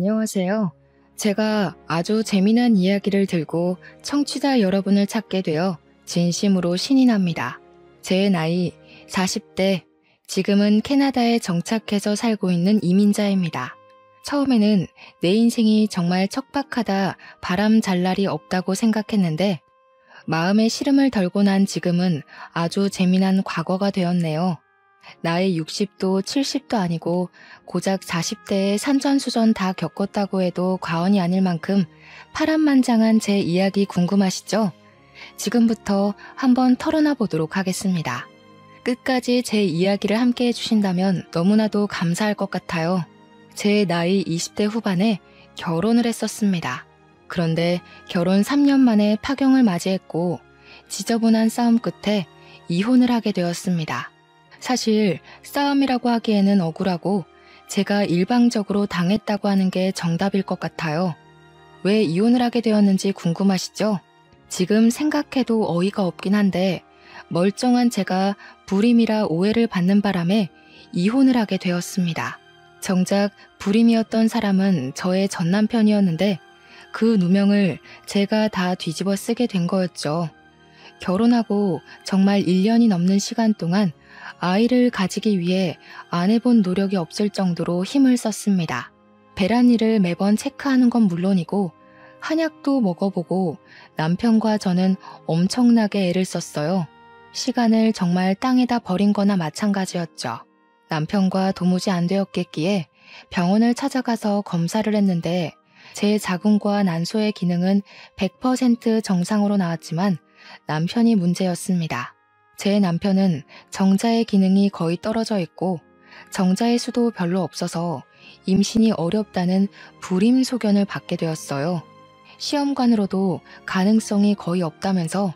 안녕하세요. 제가 아주 재미난 이야기를 들고 청취자 여러분을 찾게 되어 진심으로 신이 납니다. 제 나이 40대, 지금은 캐나다에 정착해서 살고 있는 이민자입니다. 처음에는 내 인생이 정말 척박하다, 바람 잘 날이 없다고 생각했는데 마음의 시름을 덜고 난 지금은 아주 재미난 과거가 되었네요. 나이 60도 70도 아니고 고작 40대에 산전수전 다 겪었다고 해도 과언이 아닐 만큼 파란만장한 제 이야기 궁금하시죠? 지금부터 한번 털어놔 보도록 하겠습니다. 끝까지 제 이야기를 함께 해주신다면 너무나도 감사할 것 같아요. 제 나이 20대 후반에 결혼을 했었습니다. 그런데 결혼 3년 만에 파경을 맞이했고 지저분한 싸움 끝에 이혼을 하게 되었습니다. 사실 싸움이라고 하기에는 억울하고 제가 일방적으로 당했다고 하는 게 정답일 것 같아요. 왜 이혼을 하게 되었는지 궁금하시죠? 지금 생각해도 어이가 없긴 한데 멀쩡한 제가 불임이라 오해를 받는 바람에 이혼을 하게 되었습니다. 정작 불임이었던 사람은 저의 전남편이었는데 그 누명을 제가 다 뒤집어 쓰게 된 거였죠. 결혼하고 정말 1년이 넘는 시간 동안 아이를 가지기 위해 안 해본 노력이 없을 정도로 힘을 썼습니다. 배란일을 매번 체크하는 건 물론이고 한약도 먹어보고 남편과 저는 엄청나게 애를 썼어요. 시간을 정말 땅에다 버린 거나 마찬가지였죠. 남편과 도무지 안 되었겠기에 병원을 찾아가서 검사를 했는데 제 자궁과 난소의 기능은 100% 정상으로 나왔지만 남편이 문제였습니다. 제 남편은 정자의 기능이 거의 떨어져 있고 정자의 수도 별로 없어서 임신이 어렵다는 불임 소견을 받게 되었어요. 시험관으로도 가능성이 거의 없다면서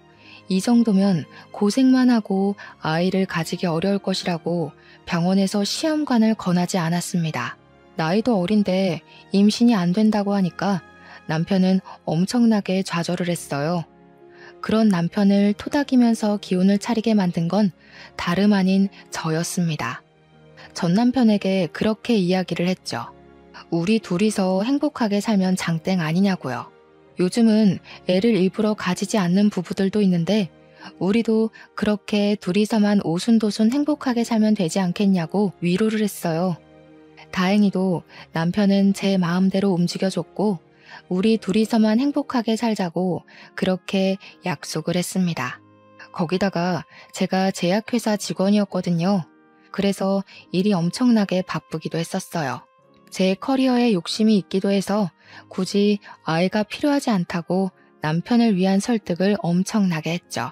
이 정도면 고생만 하고 아이를 가지기 어려울 것이라고 병원에서 시험관을 권하지 않았습니다. 나이도 어린데 임신이 안 된다고 하니까 남편은 엄청나게 좌절을 했어요. 그런 남편을 토닥이면서 기운을 차리게 만든 건 다름 아닌 저였습니다. 전 남편에게 그렇게 이야기를 했죠. 우리 둘이서 행복하게 살면 장땡 아니냐고요. 요즘은 애를 일부러 가지지 않는 부부들도 있는데 우리도 그렇게 둘이서만 오순도순 행복하게 살면 되지 않겠냐고 위로를 했어요. 다행히도 남편은 제 마음대로 움직여줬고 우리 둘이서만 행복하게 살자고 그렇게 약속을 했습니다. 거기다가 제가 제약회사 직원이었거든요. 그래서 일이 엄청나게 바쁘기도 했었어요. 제 커리어에 욕심이 있기도 해서 굳이 아이가 필요하지 않다고 남편을 위한 설득을 엄청나게 했죠.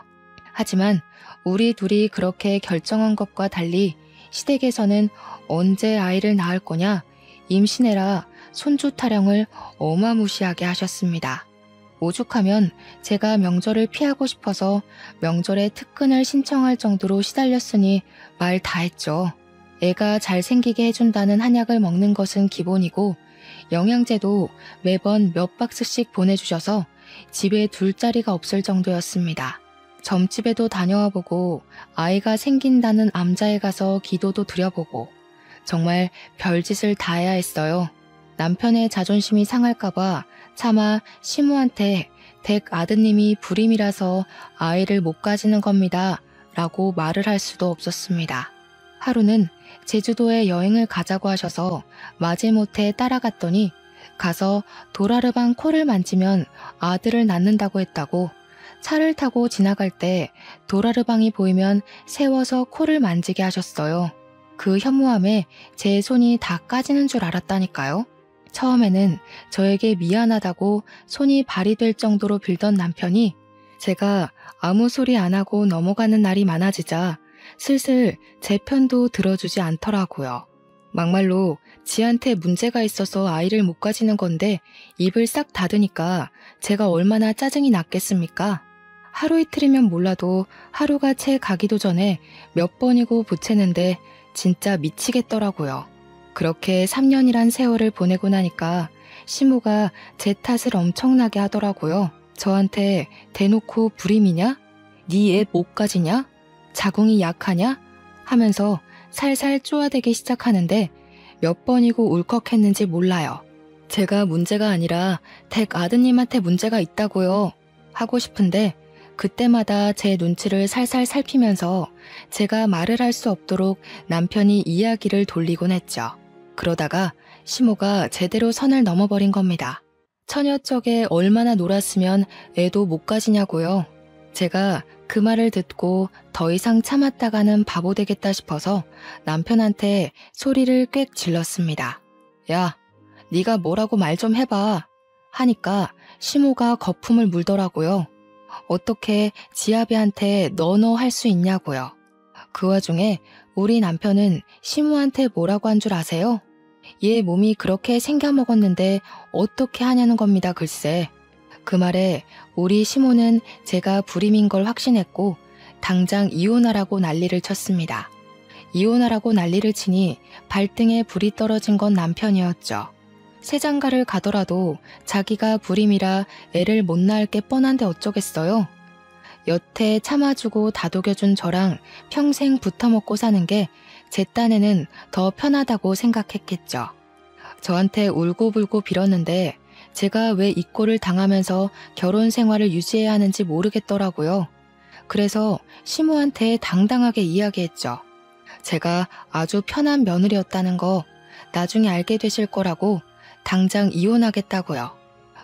하지만 우리 둘이 그렇게 결정한 것과 달리 시댁에서는 언제 아이를 낳을 거냐, 임신해라, 손주 타령을 어마무시하게 하셨습니다. 오죽하면 제가 명절을 피하고 싶어서 명절에 특근을 신청할 정도로 시달렸으니 말 다 했죠. 애가 잘생기게 해준다는 한약을 먹는 것은 기본이고 영양제도 매번 몇 박스씩 보내주셔서 집에 둘 자리가 없을 정도였습니다. 점집에도 다녀와 보고 아이가 생긴다는 암자에 가서 기도도 드려보고 정말 별짓을 다 해야 했어요. 남편의 자존심이 상할까봐 차마 시모한테 댁 아드님이 불임이라서 아이를 못 가지는 겁니다 라고 말을 할 수도 없었습니다. 하루는 제주도에 여행을 가자고 하셔서 마지못해 따라갔더니 가서 도라르방 코를 만지면 아들을 낳는다고 했다고 차를 타고 지나갈 때 도라르방이 보이면 세워서 코를 만지게 하셨어요. 그 현무암에 제 손이 다 까지는 줄 알았다니까요. 처음에는 저에게 미안하다고 손이 발이 될 정도로 빌던 남편이 제가 아무 소리 안 하고 넘어가는 날이 많아지자 슬슬 제 편도 들어주지 않더라고요. 막말로 지한테 문제가 있어서 아이를 못 가지는 건데 입을 싹 닫으니까 제가 얼마나 짜증이 났겠습니까? 하루 이틀이면 몰라도 하루가 채 가기도 전에 몇 번이고 보채는데 진짜 미치겠더라고요. 그렇게 3년이란 세월을 보내고 나니까 시모가 제 탓을 엄청나게 하더라고요. 저한테 대놓고 불임이냐? 네 애 못 가지냐? 자궁이 약하냐? 하면서 살살 쪼아대기 시작하는데 몇 번이고 울컥했는지 몰라요. 제가 문제가 아니라 댁 아드님한테 문제가 있다고요. 하고 싶은데 그때마다 제 눈치를 살살 살피면서 제가 말을 할 수 없도록 남편이 이야기를 돌리곤 했죠. 그러다가 시모가 제대로 선을 넘어버린 겁니다. 처녀적에 얼마나 놀았으면 애도 못 가지냐고요. 제가 그 말을 듣고 더 이상 참았다가는 바보 되겠다 싶어서 남편한테 소리를 꽥 질렀습니다. 야, 네가 뭐라고 말 좀 해봐. 하니까 시모가 거품을 물더라고요. 어떻게 지아비한테 너너 할 수 있냐고요. 그 와중에 우리 남편은 시모한테 뭐라고 한 줄 아세요? 얘 몸이 그렇게 생겨먹었는데 어떻게 하냐는 겁니다, 글쎄. 그 말에 우리 시모는 제가 불임인 걸 확신했고 당장 이혼하라고 난리를 쳤습니다. 이혼하라고 난리를 치니 발등에 불이 떨어진 건 남편이었죠. 새장가를 가더라도 자기가 불임이라 애를 못 낳을 게 뻔한데 어쩌겠어요. 여태 참아주고 다독여준 저랑 평생 붙어먹고 사는 게 제 딴에는 더 편하다고 생각했겠죠. 저한테 울고불고 빌었는데 제가 왜 이 꼴을 당하면서 결혼 생활을 유지해야 하는지 모르겠더라고요. 그래서 시모한테 당당하게 이야기했죠. 제가 아주 편한 며느리였다는 거 나중에 알게 되실 거라고 당장 이혼하겠다고요.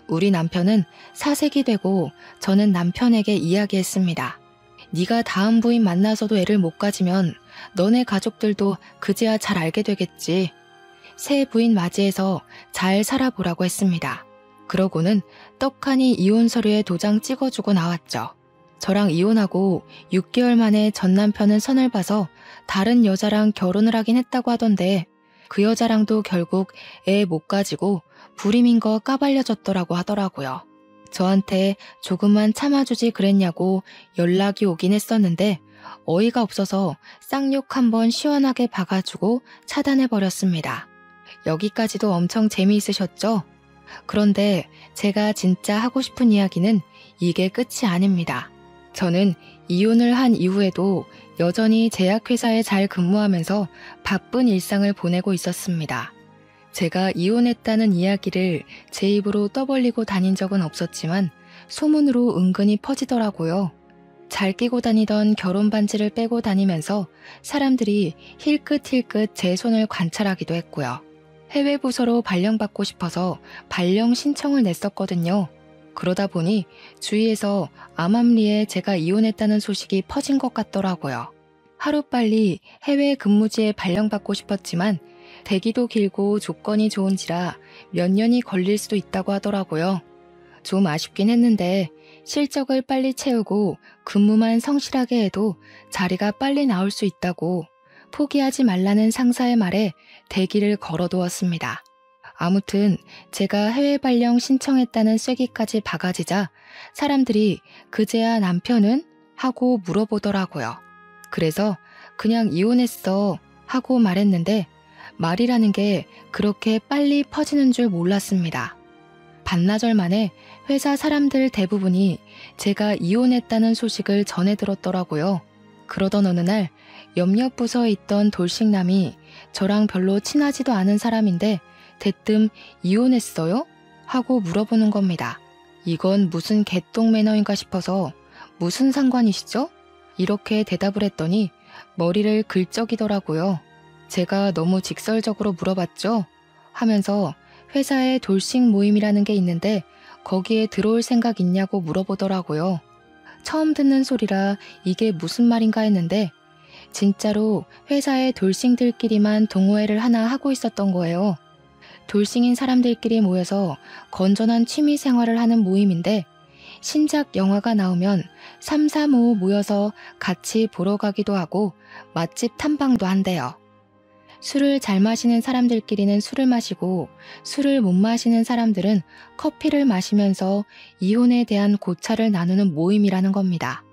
우리 남편은 사색이 되고 저는 남편에게 이야기했습니다. 네가 다음 부인 만나서도 애를 못 가지면 너네 가족들도 그제야 잘 알게 되겠지. 새 부인 맞이해서 잘 살아보라고 했습니다. 그러고는 떡하니 이혼 서류에 도장 찍어주고 나왔죠. 저랑 이혼하고 6개월 만에 전 남편은 선을 봐서 다른 여자랑 결혼을 하긴 했다고 하던데 그 여자랑도 결국 애 못 가지고 불임인 거 까발려졌더라고 하더라고요. 저한테 조금만 참아주지 그랬냐고 연락이 오긴 했었는데 어이가 없어서 쌍욕 한번 시원하게 박아주고 차단해버렸습니다. 여기까지도 엄청 재미있으셨죠? 그런데 제가 진짜 하고 싶은 이야기는 이게 끝이 아닙니다. 저는 이혼을 한 이후에도 여전히 제약회사에 잘 근무하면서 바쁜 일상을 보내고 있었습니다. 제가 이혼했다는 이야기를 제 입으로 떠벌리고 다닌 적은 없었지만 소문으로 은근히 퍼지더라고요. 잘 끼고 다니던 결혼 반지를 빼고 다니면서 사람들이 힐끗힐끗 제 손을 관찰하기도 했고요. 해외 부서로 발령받고 싶어서 발령 신청을 냈었거든요. 그러다 보니 주위에서 암암리에 제가 이혼했다는 소식이 퍼진 것 같더라고요. 하루빨리 해외 근무지에 발령받고 싶었지만 대기도 길고 조건이 좋은지라 몇 년이 걸릴 수도 있다고 하더라고요. 좀 아쉽긴 했는데 실적을 빨리 채우고 근무만 성실하게 해도 자리가 빨리 나올 수 있다고 포기하지 말라는 상사의 말에 대기를 걸어두었습니다. 아무튼 제가 해외 발령 신청했다는 쐐기까지 박아지자 사람들이 그제야 남편은? 하고 물어보더라고요. 그래서 그냥 이혼했어 하고 말했는데 말이라는 게 그렇게 빨리 퍼지는 줄 몰랐습니다. 반나절 만에 회사 사람들 대부분이 제가 이혼했다는 소식을 전해 들었더라고요. 그러던 어느 날 옆옆 부서에 있던 돌싱남이 저랑 별로 친하지도 않은 사람인데 대뜸 이혼했어요? 하고 물어보는 겁니다. 이건 무슨 개똥 매너인가 싶어서 무슨 상관이시죠? 이렇게 대답을 했더니 머리를 긁적이더라고요. 제가 너무 직설적으로 물어봤죠? 하면서 회사에 돌싱 모임이라는 게 있는데 거기에 들어올 생각 있냐고 물어보더라고요. 처음 듣는 소리라 이게 무슨 말인가 했는데 진짜로 회사에 돌싱들끼리만 동호회를 하나 하고 있었던 거예요. 돌싱인 사람들끼리 모여서 건전한 취미 생활을 하는 모임인데 신작 영화가 나오면 3, 4, 5 모여서 같이 보러 가기도 하고 맛집 탐방도 한대요. 술을 잘 마시는 사람들끼리는 술을 마시고 술을 못 마시는 사람들은 커피를 마시면서 이혼에 대한 고찰을 나누는 모임이라는 겁니다.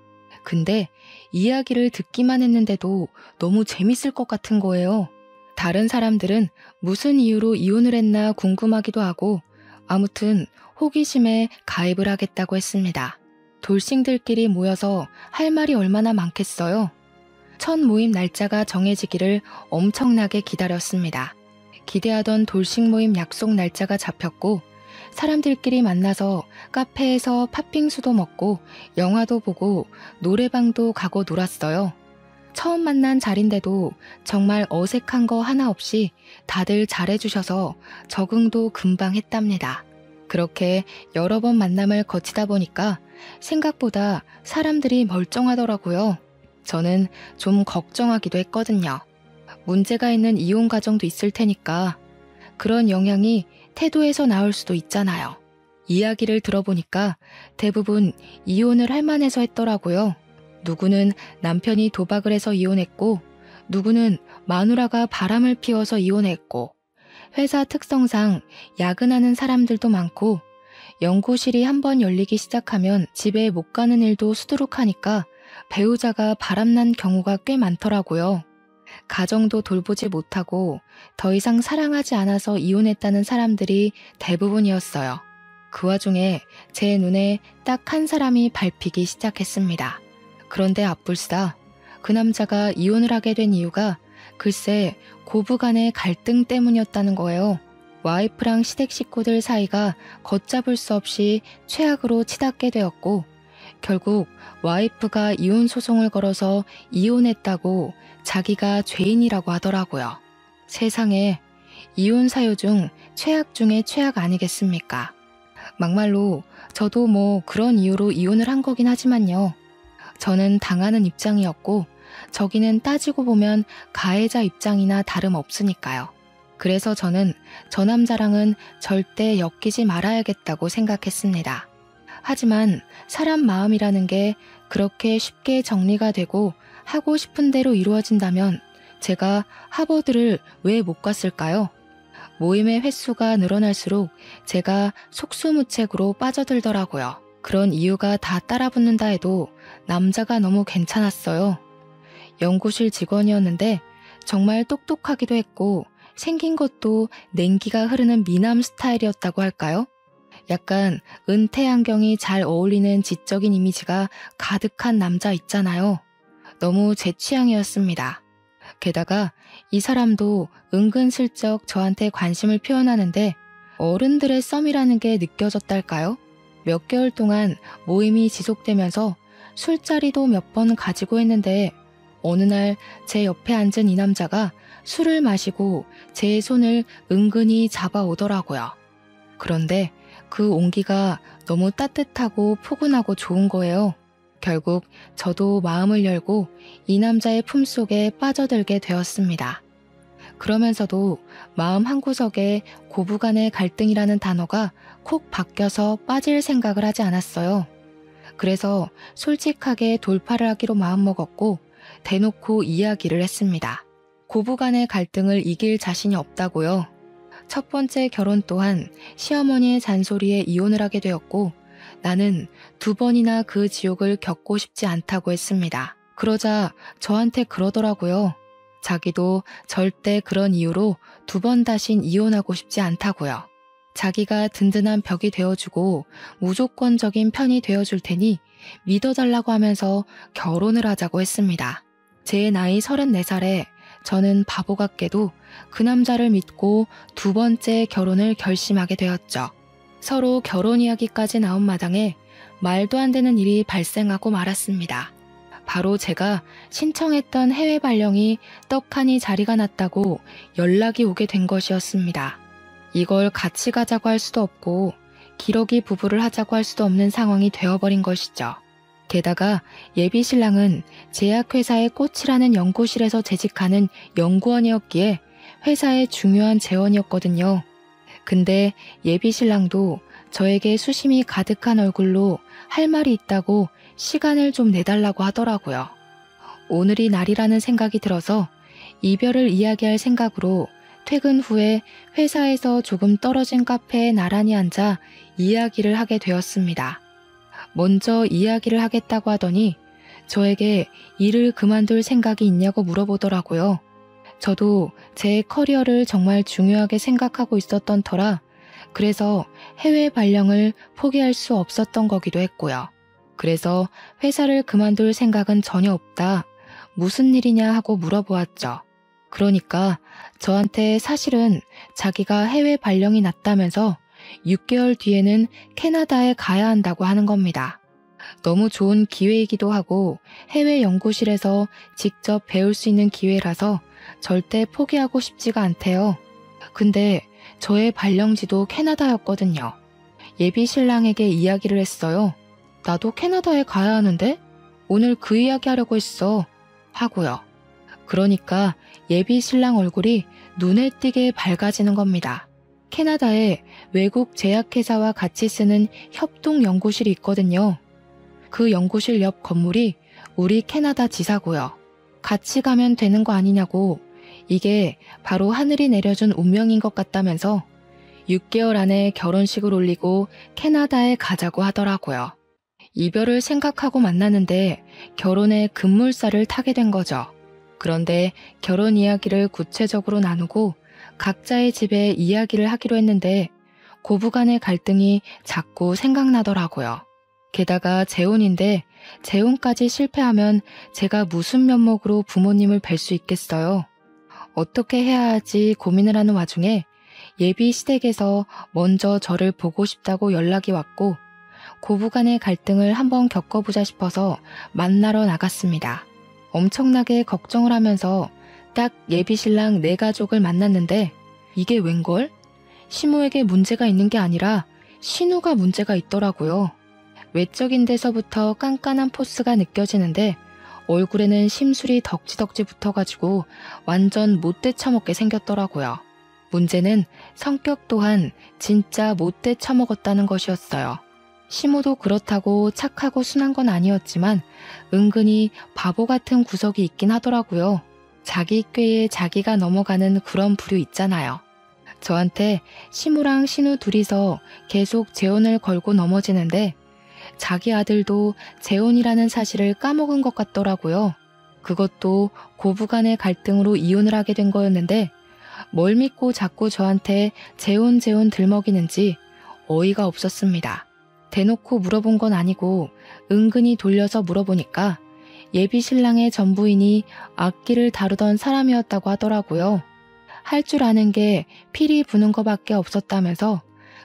근데 이야기를 듣기만 했는데도 너무 재밌을 것 같은 거예요. 다른 사람들은 무슨 이유로 이혼을 했나 궁금하기도 하고 아무튼 호기심에 가입을 하겠다고 했습니다. 돌싱들끼리 모여서 할 말이 얼마나 많겠어요. 첫 모임 날짜가 정해지기를 엄청나게 기다렸습니다. 기대하던 돌식 모임 약속 날짜가 잡혔고 사람들끼리 만나서 카페에서 팥빙수도 먹고 영화도 보고 노래방도 가고 놀았어요. 처음 만난 자리인데도 정말 어색한 거 하나 없이 다들 잘해주셔서 적응도 금방 했답니다. 그렇게 여러 번 만남을 거치다 보니까 생각보다 사람들이 멀쩡하더라고요. 저는 좀 걱정하기도 했거든요. 문제가 있는 이혼 가정도 있을 테니까 그런 영향이 태도에서 나올 수도 있잖아요. 이야기를 들어보니까 대부분 이혼을 할 만해서 했더라고요. 누구는 남편이 도박을 해서 이혼했고, 누구는 마누라가 바람을 피워서 이혼했고, 회사 특성상 야근하는 사람들도 많고, 연구실이 한번 열리기 시작하면 집에 못 가는 일도 수두룩하니까 배우자가 바람난 경우가 꽤 많더라고요. 가정도 돌보지 못하고 더 이상 사랑하지 않아서 이혼했다는 사람들이 대부분이었어요. 그 와중에 제 눈에 딱 한 사람이 밟히기 시작했습니다. 그런데 앞불싸 그 남자가 이혼을 하게 된 이유가 글쎄 고부간의 갈등 때문이었다는 거예요. 와이프랑 시댁 식구들 사이가 걷잡을 수 없이 최악으로 치닫게 되었고 결국 와이프가 이혼 소송을 걸어서 이혼했다고 자기가 죄인이라고 하더라고요. 세상에 이혼 사유 중 최악 중에 최악 아니겠습니까? 막말로 저도 뭐 그런 이유로 이혼을 한 거긴 하지만요. 저는 당하는 입장이었고 저기는 따지고 보면 가해자 입장이나 다름없으니까요. 그래서 저는 저 남자랑은 절대 엮이지 말아야겠다고 생각했습니다. 하지만 사람 마음이라는 게 그렇게 쉽게 정리가 되고 하고 싶은 대로 이루어진다면 제가 하버드를 왜 못 갔을까요? 모임의 횟수가 늘어날수록 제가 속수무책으로 빠져들더라고요. 그런 이유가 다 따라붙는다 해도 남자가 너무 괜찮았어요. 연구실 직원이었는데 정말 똑똑하기도 했고 생긴 것도 냉기가 흐르는 미남 스타일이었다고 할까요? 약간 은퇴 안경이 잘 어울리는 지적인 이미지가 가득한 남자 있잖아요. 너무 제 취향이었습니다. 게다가 이 사람도 은근슬쩍 저한테 관심을 표현하는데 어른들의 썸이라는 게 느껴졌달까요? 몇 개월 동안 모임이 지속되면서 술자리도 몇 번 가지고 했는데 어느 날 제 옆에 앉은 이 남자가 술을 마시고 제 손을 은근히 잡아오더라고요. 그런데 그 온기가 너무 따뜻하고 포근하고 좋은 거예요. 결국 저도 마음을 열고 이 남자의 품속에 빠져들게 되었습니다. 그러면서도 마음 한구석에 고부간의 갈등이라는 단어가 콕 박혀서 빠질 생각을 하지 않았어요. 그래서 솔직하게 돌파를 하기로 마음먹었고 대놓고 이야기를 했습니다. 고부간의 갈등을 이길 자신이 없다고요. 첫 번째 결혼 또한 시어머니의 잔소리에 이혼을 하게 되었고 나는 2번이나 그 지옥을 겪고 싶지 않다고 했습니다. 그러자 저한테 그러더라고요. 자기도 절대 그런 이유로 2번 다신 이혼하고 싶지 않다고요. 자기가 든든한 벽이 되어주고 무조건적인 편이 되어줄 테니 믿어달라고 하면서 결혼을 하자고 했습니다. 제 나이 34살에 저는 바보 같게도 그 남자를 믿고 2번째 결혼을 결심하게 되었죠. 서로 결혼 이야기까지 나온 마당에 말도 안 되는 일이 발생하고 말았습니다. 바로 제가 신청했던 해외 발령이 떡하니 자리가 났다고 연락이 오게 된 것이었습니다. 이걸 같이 가자고 할 수도 없고 기러기 부부를 하자고 할 수도 없는 상황이 되어버린 것이죠. 게다가 예비 신랑은 제약회사의 꽃이라는 연구실에서 재직하는 연구원이었기에 회사의 중요한 재원이었거든요. 근데 예비 신랑도 저에게 수심이 가득한 얼굴로 할 말이 있다고 시간을 좀 내달라고 하더라고요. 오늘이 날이라는 생각이 들어서 이별을 이야기할 생각으로 퇴근 후에 회사에서 조금 떨어진 카페에 나란히 앉아 이야기를 하게 되었습니다. 먼저 이야기를 하겠다고 하더니 저에게 일을 그만둘 생각이 있냐고 물어보더라고요. 저도 제 커리어를 정말 중요하게 생각하고 있었던 터라 그래서 해외 발령을 포기할 수 없었던 거기도 했고요. 그래서 회사를 그만둘 생각은 전혀 없다. 무슨 일이냐 하고 물어보았죠. 그러니까 저한테 사실은 자기가 해외 발령이 났다면서 6개월 뒤에는 캐나다에 가야 한다고 하는 겁니다. 너무 좋은 기회이기도 하고 해외 연구실에서 직접 배울 수 있는 기회라서 절대 포기하고 싶지가 않대요. 근데 저의 발령지도 캐나다였거든요. 예비 신랑에게 이야기를 했어요. 나도 캐나다에 가야 하는데 오늘 그 이야기 하려고 했어. 하고요. 그러니까 예비 신랑 얼굴이 눈에 띄게 밝아지는 겁니다. 캐나다에 외국 제약회사와 같이 쓰는 협동 연구실이 있거든요. 그 연구실 옆 건물이 우리 캐나다 지사고요. 같이 가면 되는 거 아니냐고, 이게 바로 하늘이 내려준 운명인 것 같다면서 6개월 안에 결혼식을 올리고 캐나다에 가자고 하더라고요. 이별을 생각하고 만나는데 결혼의 급물살을 타게 된 거죠. 그런데 결혼 이야기를 구체적으로 나누고 각자의 집에 이야기를 하기로 했는데 고부간의 갈등이 자꾸 생각나더라고요. 게다가 재혼인데 재혼까지 실패하면 제가 무슨 면목으로 부모님을 뵐 수 있겠어요. 어떻게 해야 할지 고민을 하는 와중에 예비 시댁에서 먼저 저를 보고 싶다고 연락이 왔고 고부간의 갈등을 한번 겪어보자 싶어서 만나러 나갔습니다. 엄청나게 걱정을 하면서 딱 예비 신랑 내 가족을 만났는데 이게 웬걸? 시모에게 문제가 있는 게 아니라 신우가 문제가 있더라고요. 외적인 데서부터 깐깐한 포스가 느껴지는데 얼굴에는 심술이 덕지덕지 붙어가지고 완전 못돼 처먹게 생겼더라고요. 문제는 성격 또한 진짜 못돼 처먹었다는 것이었어요. 시모도 그렇다고 착하고 순한 건 아니었지만 은근히 바보 같은 구석이 있긴 하더라고요. 자기 꾀에 자기가 넘어가는 그런 부류 있잖아요. 저한테 시모랑 신우 둘이서 계속 재혼을 걸고 넘어지는데 자기 아들도 재혼이라는 사실을 까먹은 것 같더라고요. 그것도 고부간의 갈등으로 이혼을 하게 된 거였는데 뭘 믿고 자꾸 저한테 재혼 들먹이는지 어이가 없었습니다. 대놓고 물어본 건 아니고 은근히 돌려서 물어보니까 예비 신랑의 전부인이 악기를 다루던 사람이었다고 하더라고요. 할 줄 아는 게 피리 부는 거밖에 없었다면서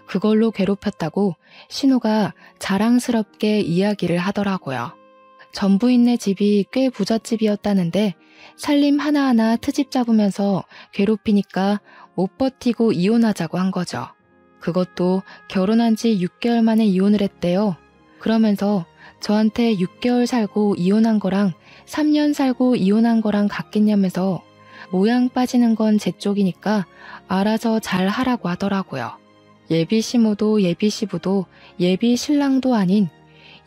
그걸로 괴롭혔다고 신우가 자랑스럽게 이야기를 하더라고요. 전부인네 집이 꽤 부잣집이었다는데 살림 하나하나 트집 잡으면서 괴롭히니까 못 버티고 이혼하자고 한 거죠. 그것도 결혼한 지 6개월 만에 이혼을 했대요. 그러면서 저한테 6개월 살고 이혼한 거랑 3년 살고 이혼한 거랑 같겠냐면서 모양 빠지는 건 제 쪽이니까 알아서 잘 하라고 하더라고요. 예비 시모도 예비 시부도 예비 신랑도 아닌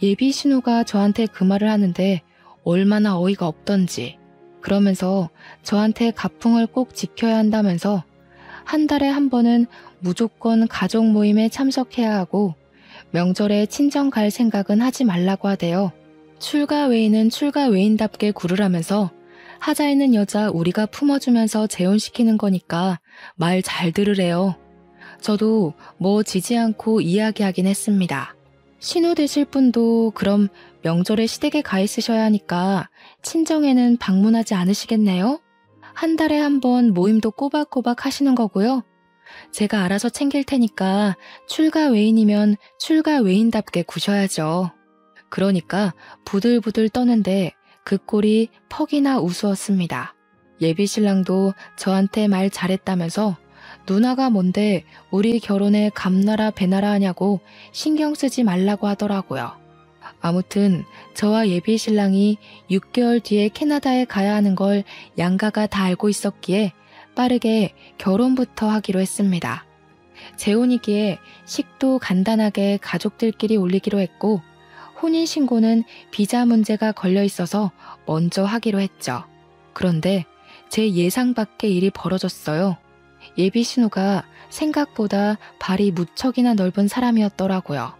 예비 신우가 저한테 그 말을 하는데 얼마나 어이가 없던지. 그러면서 저한테 가풍을 꼭 지켜야 한다면서 한 달에 한 번은 무조건 가족 모임에 참석해야 하고 명절에 친정 갈 생각은 하지 말라고 하대요. 출가 외인은 출가 외인답게 굴으라면서 하자 있는 여자 우리가 품어주면서 재혼시키는 거니까 말 잘 들으래요. 저도 뭐 지지 않고 이야기하긴 했습니다. 신우 되실 분도 그럼 명절에 시댁에 가 있으셔야 하니까 친정에는 방문하지 않으시겠네요? 한 달에 한 번 모임도 꼬박꼬박 하시는 거고요. 제가 알아서 챙길 테니까 출가 외인이면 출가 외인답게 구셔야죠. 그러니까 부들부들 떠는데 그 꼴이 퍽이나 우스웠습니다. 예비 신랑도 저한테 말 잘했다면서 누나가 뭔데 우리 결혼에 감나라 배나라 하냐고 신경 쓰지 말라고 하더라고요. 아무튼 저와 예비 신랑이 6개월 뒤에 캐나다에 가야 하는 걸 양가가 다 알고 있었기에 빠르게 결혼부터 하기로 했습니다. 재혼이기에 식도 간단하게 가족들끼리 올리기로 했고 혼인신고는 비자 문제가 걸려 있어서 먼저 하기로 했죠. 그런데 제 예상 밖의 일이 벌어졌어요. 예비 신우가 생각보다 발이 무척이나 넓은 사람이었더라고요.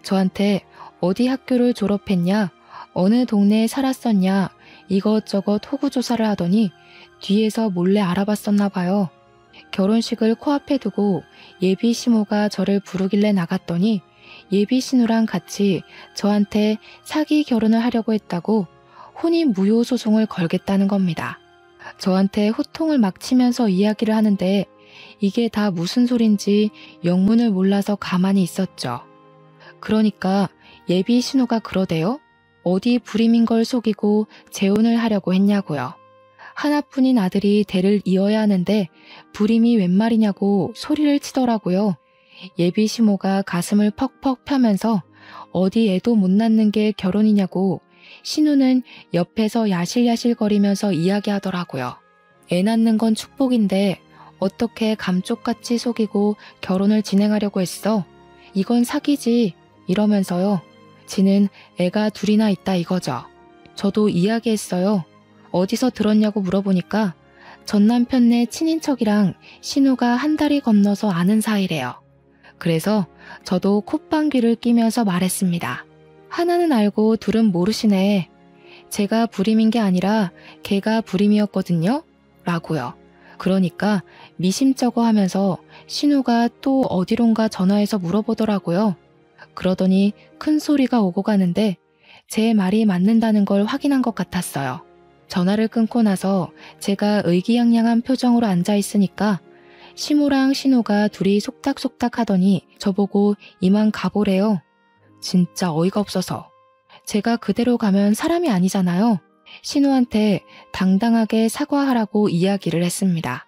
저한테 어디 학교를 졸업했냐, 어느 동네에 살았었냐 이것저것 호구조사를 하더니 뒤에서 몰래 알아봤었나 봐요. 결혼식을 코앞에 두고 예비 시모가 저를 부르길래 나갔더니 예비 신우랑 같이 저한테 사기 결혼을 하려고 했다고 혼인 무효 소송을 걸겠다는 겁니다. 저한테 호통을 막 치면서 이야기를 하는데 이게 다 무슨 소린지 영문을 몰라서 가만히 있었죠. 그러니까 예비 신우가 그러대요. 어디 불임인 걸 속이고 재혼을 하려고 했냐고요. 하나뿐인 아들이 대를 이어야 하는데 불임이 웬 말이냐고 소리를 치더라고요. 예비 시모가 가슴을 퍽퍽 펴면서 어디 애도 못 낳는 게 결혼이냐고 신우는 옆에서 야실야실거리면서 이야기하더라고요. 애 낳는 건 축복인데 어떻게 감쪽같이 속이고 결혼을 진행하려고 했어? 이건 사기지 이러면서요. 지는 애가 둘이나 있다 이거죠. 저도 이야기했어요. 어디서 들었냐고 물어보니까 전 남편네 친인척이랑 신우가 한 달이 건너서 아는 사이래요. 그래서 저도 콧방귀를 끼면서 말했습니다. 하나는 알고 둘은 모르시네. 제가 불임인 게 아니라 걔가 불임이었거든요. 라고요. 그러니까 미심쩍어 하면서 신우가 또 어디론가 전화해서 물어보더라고요. 그러더니 큰 소리가 오고 가는데 제 말이 맞는다는 걸 확인한 것 같았어요. 전화를 끊고 나서 제가 의기양양한 표정으로 앉아 있으니까 시모랑 신우가 둘이 속닥속닥 하더니 저보고 이만 가보래요. 진짜 어이가 없어서. 제가 그대로 가면 사람이 아니잖아요. 신우한테 당당하게 사과하라고 이야기를 했습니다.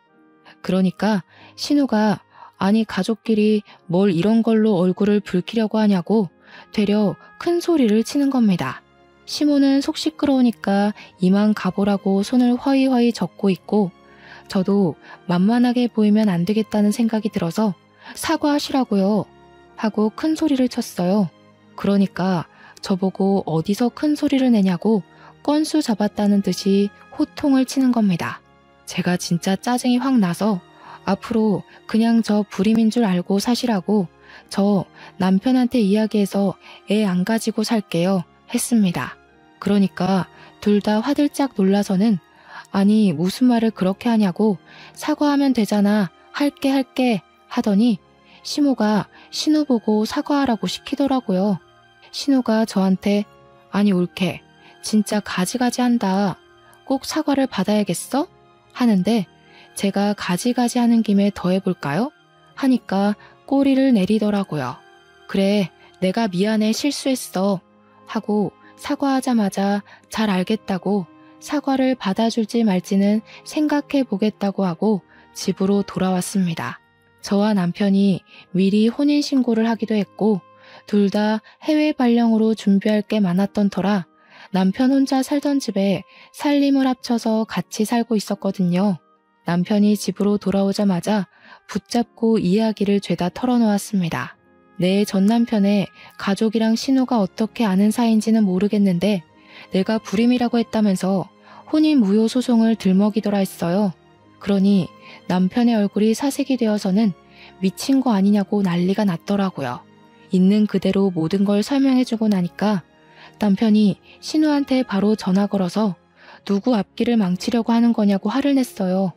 그러니까 신우가 아니 가족끼리 뭘 이런 걸로 얼굴을 붉히려고 하냐고 되려 큰 소리를 치는 겁니다. 시모는 속 시끄러우니까 이만 가보라고 손을 허이허이 젓고 있고 저도 만만하게 보이면 안 되겠다는 생각이 들어서 사과하시라고요 하고 큰 소리를 쳤어요. 그러니까 저보고 어디서 큰 소리를 내냐고 건수 잡았다는 듯이 호통을 치는 겁니다. 제가 진짜 짜증이 확 나서 앞으로 그냥 저 불임인 줄 알고 사시라고 저 남편한테 이야기해서 애 안 가지고 살게요 했습니다. 그러니까 둘 다 화들짝 놀라서는 아니 무슨 말을 그렇게 하냐고 사과하면 되잖아 할게 하더니 시모가 신우 보고 사과하라고 시키더라고요. 신우가 저한테 아니 올케 진짜 가지가지 한다. 꼭 사과를 받아야겠어? 하는데 제가 가지가지 하는 김에 더 해볼까요? 하니까 꼬리를 내리더라고요. 그래 내가 미안해 실수했어 하고 사과하자마자 잘 알겠다고 사과를 받아줄지 말지는 생각해 보겠다고 하고 집으로 돌아왔습니다. 저와 남편이 미리 혼인신고를 하기도 했고 둘 다 해외 발령으로 준비할 게 많았던 터라 남편 혼자 살던 집에 살림을 합쳐서 같이 살고 있었거든요. 남편이 집으로 돌아오자마자 붙잡고 이야기를 죄다 털어놓았습니다. 내 전 남편의 가족이랑 신우가 어떻게 아는 사이인지는 모르겠는데 내가 불임이라고 했다면서 혼인 무효 소송을 들먹이더라 했어요. 그러니 남편의 얼굴이 사색이 되어서는 미친 거 아니냐고 난리가 났더라고요. 있는 그대로 모든 걸 설명해주고 나니까 남편이 신우한테 바로 전화 걸어서 누구 앞길을 망치려고 하는 거냐고 화를 냈어요.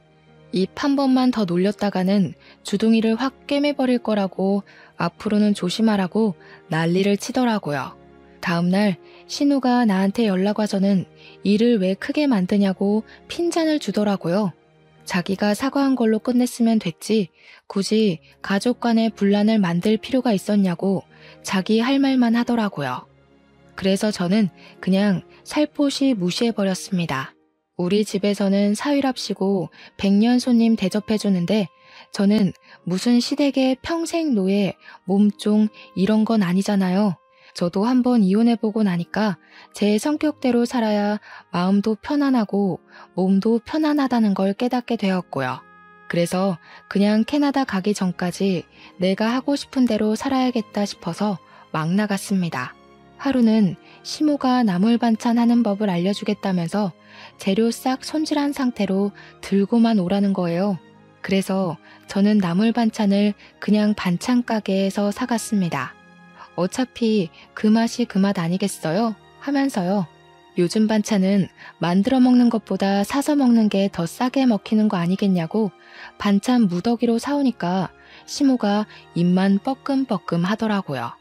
입 한 번만 더 놀렸다가는 주둥이를 확 꿰매버릴 거라고 앞으로는 조심하라고 난리를 치더라고요. 다음날 신우가 나한테 연락 와서는 일을 왜 크게 만드냐고 핀잔을 주더라고요. 자기가 사과한 걸로 끝냈으면 됐지 굳이 가족 간의 분란을 만들 필요가 있었냐고 자기 할 말만 하더라고요. 그래서 저는 그냥 살포시 무시해버렸습니다. 우리 집에서는 사위랍시고 100년 손님 대접해주는데 저는 무슨 시댁의 평생 노예, 몸종 이런 건 아니잖아요. 저도 한번 이혼해보고 나니까 제 성격대로 살아야 마음도 편안하고 몸도 편안하다는 걸 깨닫게 되었고요. 그래서 그냥 캐나다 가기 전까지 내가 하고 싶은 대로 살아야겠다 싶어서 막 나갔습니다. 하루는 시모가 나물 반찬 하는 법을 알려주겠다면서 재료 싹 손질한 상태로 들고만 오라는 거예요. 그래서 저는 나물 반찬을 그냥 반찬 가게에서 사갔습니다. 어차피 그 맛이 그 맛 아니겠어요? 하면서요. 요즘 반찬은 만들어 먹는 것보다 사서 먹는 게 더 싸게 먹히는 거 아니겠냐고 반찬 무더기로 사오니까 시모가 입만 뻐끔뻐끔 하더라고요.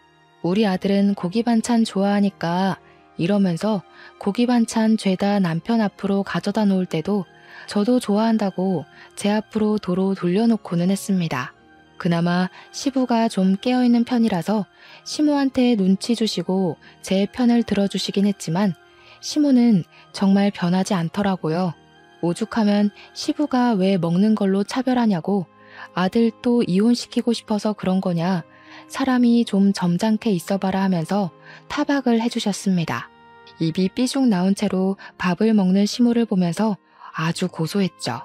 우리 아들은 고기 반찬 좋아하니까 이러면서 고기 반찬 죄다 남편 앞으로 가져다 놓을 때도 저도 좋아한다고 제 앞으로 도로 돌려놓고는 했습니다. 그나마 시부가 좀 깨어있는 편이라서 시모한테 눈치 주시고 제 편을 들어주시긴 했지만 시모는 정말 변하지 않더라고요. 오죽하면 시부가 왜 먹는 걸로 차별하냐고 아들 또 이혼시키고 싶어서 그런 거냐, 사람이 좀 점잖게 있어봐라 하면서 타박을 해주셨습니다. 입이 삐죽 나온 채로 밥을 먹는 시모를 보면서 아주 고소했죠.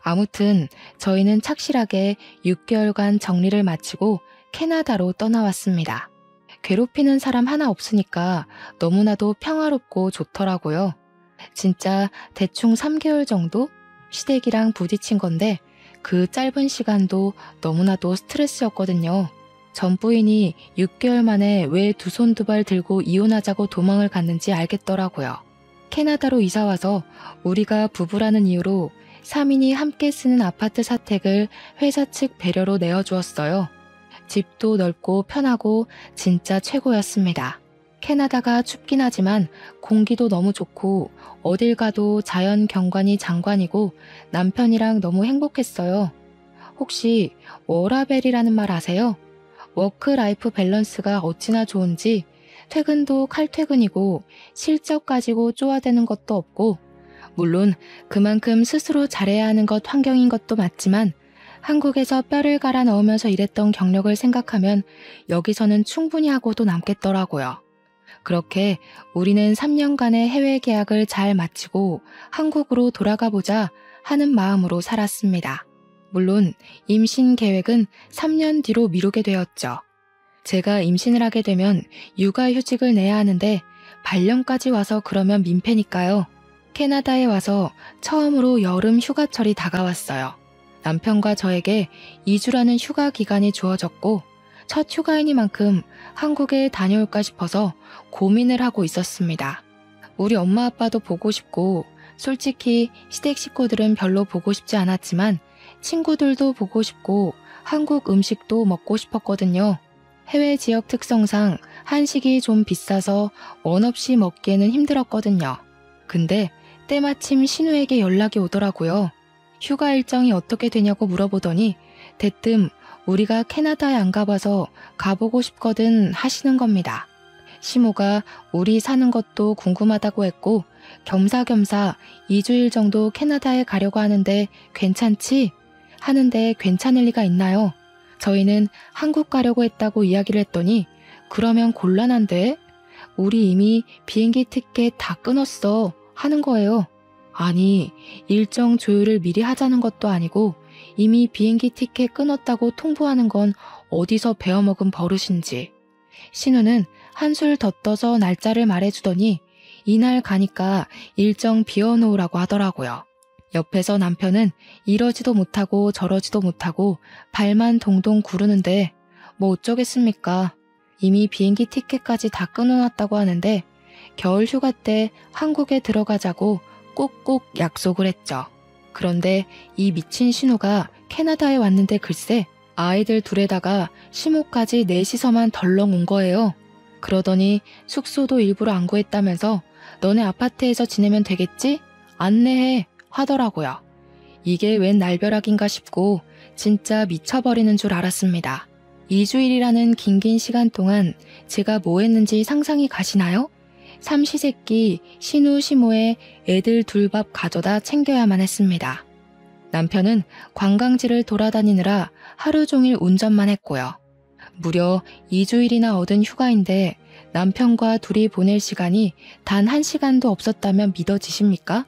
아무튼 저희는 착실하게 6개월간 정리를 마치고 캐나다로 떠나왔습니다. 괴롭히는 사람 하나 없으니까 너무나도 평화롭고 좋더라고요. 진짜 대충 3개월 정도 시댁이랑 부딪힌 건데 그 짧은 시간도 너무나도 스트레스였거든요. 전 부인이 6개월 만에 왜 두 손 두 발 들고 이혼하자고 도망을 갔는지 알겠더라고요. 캐나다로 이사와서 우리가 부부라는 이유로 3인이 함께 쓰는 아파트 사택을 회사 측 배려로 내어주었어요. 집도 넓고 편하고 진짜 최고였습니다. 캐나다가 춥긴 하지만 공기도 너무 좋고 어딜 가도 자연 경관이 장관이고 남편이랑 너무 행복했어요. 혹시 워라벨이라는 말 아세요? 워크라이프 밸런스가 어찌나 좋은지 퇴근도 칼퇴근이고 실적 가지고 쪼아대는 것도 없고, 물론 그만큼 스스로 잘해야 하는 것 환경인 것도 맞지만 한국에서 뼈를 갈아 넣으면서 일했던 경력을 생각하면 여기서는 충분히 하고도 남겠더라고요. 그렇게 우리는 3년간의 해외 계약을 잘 마치고 한국으로 돌아가 보자 하는 마음으로 살았습니다. 물론 임신 계획은 3년 뒤로 미루게 되었죠. 제가 임신을 하게 되면 육아휴직을 내야 하는데 발령까지 와서 그러면 민폐니까요. 캐나다에 와서 처음으로 여름 휴가철이 다가왔어요. 남편과 저에게 2주라는 휴가 기간이 주어졌고 첫 휴가이니만큼 한국에 다녀올까 싶어서 고민을 하고 있었습니다. 우리 엄마 아빠도 보고 싶고 솔직히 시댁 식구들은 별로 보고 싶지 않았지만 친구들도 보고 싶고 한국 음식도 먹고 싶었거든요. 해외 지역 특성상 한식이 좀 비싸서 원 없이 먹기에는 힘들었거든요. 근데 때마침 신우에게 연락이 오더라고요. 휴가 일정이 어떻게 되냐고 물어보더니 대뜸 우리가 캐나다에 안 가봐서 가보고 싶거든 하시는 겁니다. 시모가 우리 사는 것도 궁금하다고 했고 겸사겸사 2주일 정도 캐나다에 가려고 하는데 괜찮지? 하는데 괜찮을 리가 있나요? 저희는 한국 가려고 했다고 이야기를 했더니 그러면 곤란한데? 우리 이미 비행기 티켓 다 끊었어 하는 거예요. 아니, 일정 조율을 미리 하자는 것도 아니고 이미 비행기 티켓 끊었다고 통보하는 건 어디서 배워먹은 버릇인지. 신우는 한술 더 떠서 날짜를 말해주더니 이날 가니까 일정 비워놓으라고 하더라고요. 옆에서 남편은 이러지도 못하고 저러지도 못하고 발만 동동 구르는데 뭐 어쩌겠습니까? 이미 비행기 티켓까지 다 끊어놨다고 하는데 겨울 휴가 때 한국에 들어가자고 꼭꼭 약속을 했죠. 그런데 이 미친 신우가 캐나다에 왔는데 글쎄 아이들 둘에다가 시모까지 넷이서만 덜렁 온 거예요. 그러더니 숙소도 일부러 안 구했다면서 너네 아파트에서 지내면 되겠지? 안내해 하더라고요. 이게 웬 날벼락인가 싶고 진짜 미쳐버리는 줄 알았습니다. 2주일이라는 긴긴 시간 동안 제가 뭐 했는지 상상이 가시나요? 삼시세끼 신우 시모의 애들 둘 밥 가져다 챙겨야만 했습니다. 남편은 관광지를 돌아다니느라 하루 종일 운전만 했고요. 무려 2주일이나 얻은 휴가인데 남편과 둘이 보낼 시간이 단 1시간도 없었다면 믿어지십니까?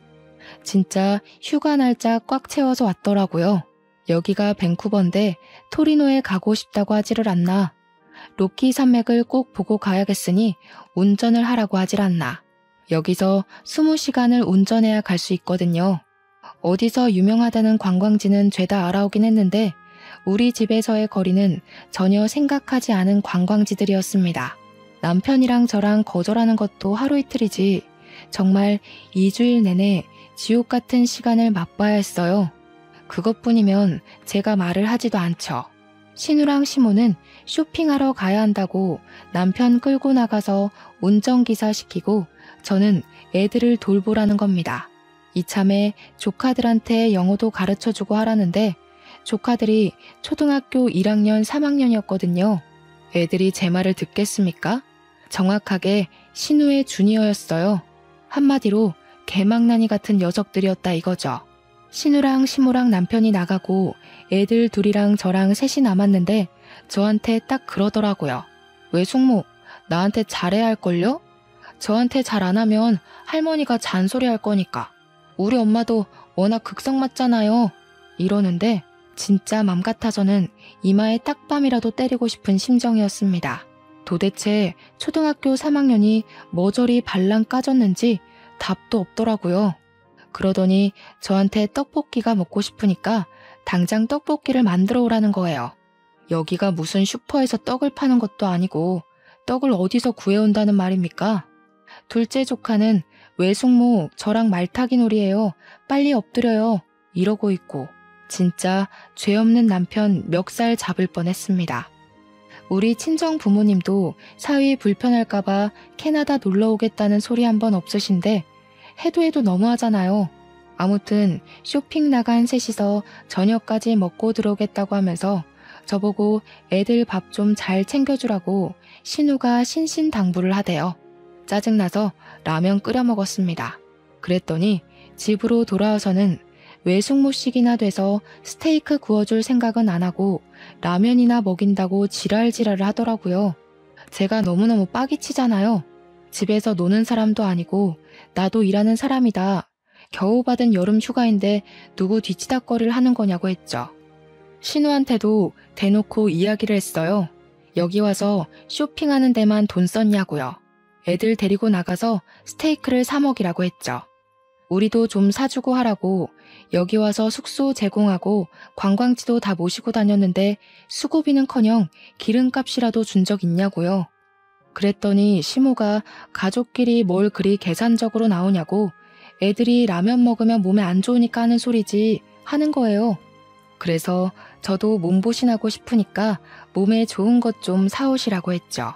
진짜 휴가 날짜 꽉 채워서 왔더라고요. 여기가 밴쿠버인데 토리노에 가고 싶다고 하지를 않나. 로키 산맥을 꼭 보고 가야겠으니 운전을 하라고 하질 않나. 여기서 20시간을 운전해야 갈 수 있거든요. 어디서 유명하다는 관광지는 죄다 알아오긴 했는데 우리 집에서의 거리는 전혀 생각하지 않은 관광지들이었습니다. 남편이랑 저랑 거절하는 것도 하루 이틀이지 정말 2주일 내내 지옥 같은 시간을 맛봐야 했어요. 그것뿐이면 제가 말을 하지도 않죠. 신우랑 시모는 쇼핑하러 가야 한다고 남편 끌고 나가서 운전기사 시키고 저는 애들을 돌보라는 겁니다. 이참에 조카들한테 영어도 가르쳐주고 하라는데 조카들이 초등학교 1학년, 3학년이었거든요. 애들이 제 말을 듣겠습니까? 정확하게 신우의 주니어였어요. 한마디로 개망나니 같은 녀석들이었다 이거죠. 신우랑 시모랑 남편이 나가고 애들 둘이랑 저랑 셋이 남았는데 저한테 딱 그러더라고요. 왜 숙모, 나한테 잘해야 할걸요? 저한테 잘 안 하면 할머니가 잔소리 할 거니까. 우리 엄마도 워낙 극성 맞잖아요. 이러는데 진짜 맘 같아서는 이마에 딱밤이라도 때리고 싶은 심정이었습니다. 도대체 초등학교 3학년이 뭐 저리 발랑 까졌는지 답도 없더라고요. 그러더니 저한테 떡볶이가 먹고 싶으니까 당장 떡볶이를 만들어 오라는 거예요. 여기가 무슨 슈퍼에서 떡을 파는 것도 아니고 떡을 어디서 구해온다는 말입니까? 둘째 조카는 왜 숙모 저랑 말타기 놀이에요. 빨리 엎드려요. 이러고 있고 진짜 죄 없는 남편 멱살 잡을 뻔했습니다. 우리 친정 부모님도 사위 불편할까봐 캐나다 놀러 오겠다는 소리 한 번 없으신데 해도 너무하잖아요. 아무튼 쇼핑 나간 셋이서 저녁까지 먹고 들어오겠다고 하면서 저보고 애들 밥 좀 잘 챙겨주라고 신우가 신신당부를 하대요. 짜증나서 라면 끓여 먹었습니다. 그랬더니 집으로 돌아와서는 왜 숙모식이나 돼서 스테이크 구워줄 생각은 안 하고 라면이나 먹인다고 지랄지랄을 하더라고요. 제가 너무너무 빡이 치잖아요. 집에서 노는 사람도 아니고 나도 일하는 사람이다. 겨우 받은 여름 휴가인데 누구 뒤치다꺼리를 하는 거냐고 했죠. 신우한테도 대놓고 이야기를 했어요. 여기 와서 쇼핑하는 데만 돈 썼냐고요. 애들 데리고 나가서 스테이크를 사 먹이라고 했죠. 우리도 좀 사주고 하라고 여기 와서 숙소 제공하고 관광지도 다 모시고 다녔는데 수고비는커녕 기름값이라도 준 적 있냐고요. 그랬더니 시모가 가족끼리 뭘 그리 계산적으로 나오냐고 애들이 라면 먹으면 몸에 안 좋으니까 하는 소리지 하는 거예요. 그래서 저도 몸보신하고 싶으니까 몸에 좋은 것 좀 사오시라고 했죠.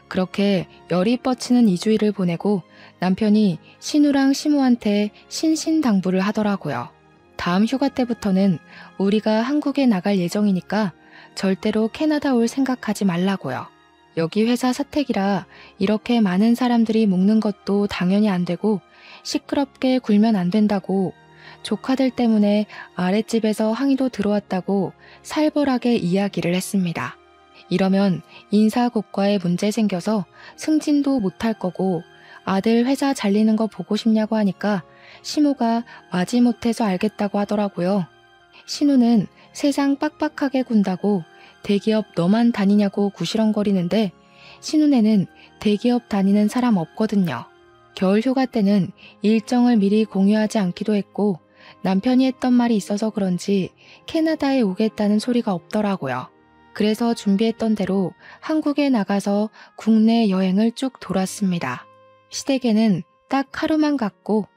그렇게 열이 뻗치는 2주일을 보내고 남편이 신우랑 시모한테 신신당부를 하더라고요. 다음 휴가 때부터는 우리가 한국에 나갈 예정이니까 절대로 캐나다 올 생각하지 말라고요. 여기 회사 사택이라 이렇게 많은 사람들이 묵는 것도 당연히 안 되고 시끄럽게 굴면 안 된다고 조카들 때문에 아랫집에서 항의도 들어왔다고 살벌하게 이야기를 했습니다. 이러면 인사고과에 문제 생겨서 승진도 못할 거고 아들 회사 잘리는 거 보고 싶냐고 하니까 시모가 마지못해서 알겠다고 하더라고요. 신우는 세상 빡빡하게 군다고 대기업 너만 다니냐고 구시렁거리는데 신우네는 대기업 다니는 사람 없거든요. 겨울 휴가 때는 일정을 미리 공유하지 않기도 했고 남편이 했던 말이 있어서 그런지 캐나다에 오겠다는 소리가 없더라고요. 그래서 준비했던 대로 한국에 나가서 국내 여행을 쭉 돌았습니다. 시댁에는 딱 하루만 갔고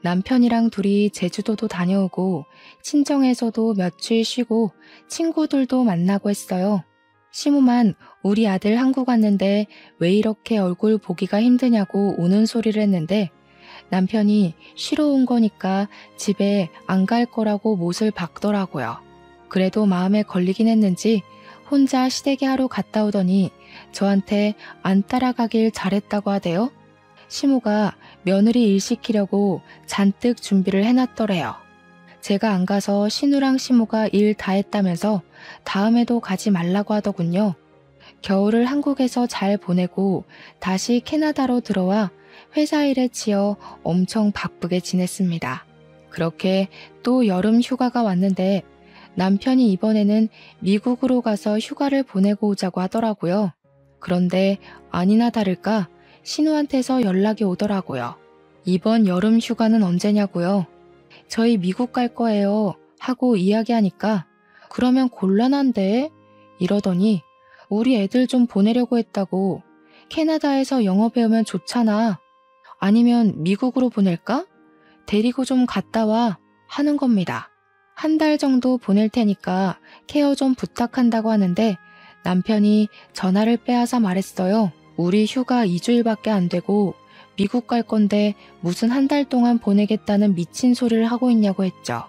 남편이랑 둘이 제주도도 다녀오고 친정에서도 며칠 쉬고 친구들도 만나고 했어요. 시모만 우리 아들 한국 왔는데 왜 이렇게 얼굴 보기가 힘드냐고 우는 소리를 했는데 남편이 쉬러 온 거니까 집에 안 갈 거라고 못을 박더라고요. 그래도 마음에 걸리긴 했는지 혼자 시댁에 하루 갔다 오더니 저한테 안 따라가길 잘했다고 하대요. 시모가 며느리 일 시키려고 잔뜩 준비를 해놨더래요. 제가 안 가서 신우랑 시모가 일 다 했다면서 다음에도 가지 말라고 하더군요. 겨울을 한국에서 잘 보내고 다시 캐나다로 들어와 회사 일에 치여 엄청 바쁘게 지냈습니다. 그렇게 또 여름 휴가가 왔는데 남편이 이번에는 미국으로 가서 휴가를 보내고 오자고 하더라고요. 그런데 아니나 다를까 신우한테서 연락이 오더라고요. 이번 여름 휴가는 언제냐고요. 저희 미국 갈 거예요 하고 이야기하니까 그러면 곤란한데 이러더니 우리 애들 좀 보내려고 했다고. 캐나다에서 영어 배우면 좋잖아. 아니면 미국으로 보낼까? 데리고 좀 갔다 와 하는 겁니다. 한 달 정도 보낼 테니까 케어 좀 부탁한다고 하는데 남편이 전화를 빼앗아 말했어요. 우리 휴가 2주일밖에 안 되고 미국 갈 건데 무슨 한 달 동안 보내겠다는 미친 소리를 하고 있냐고 했죠.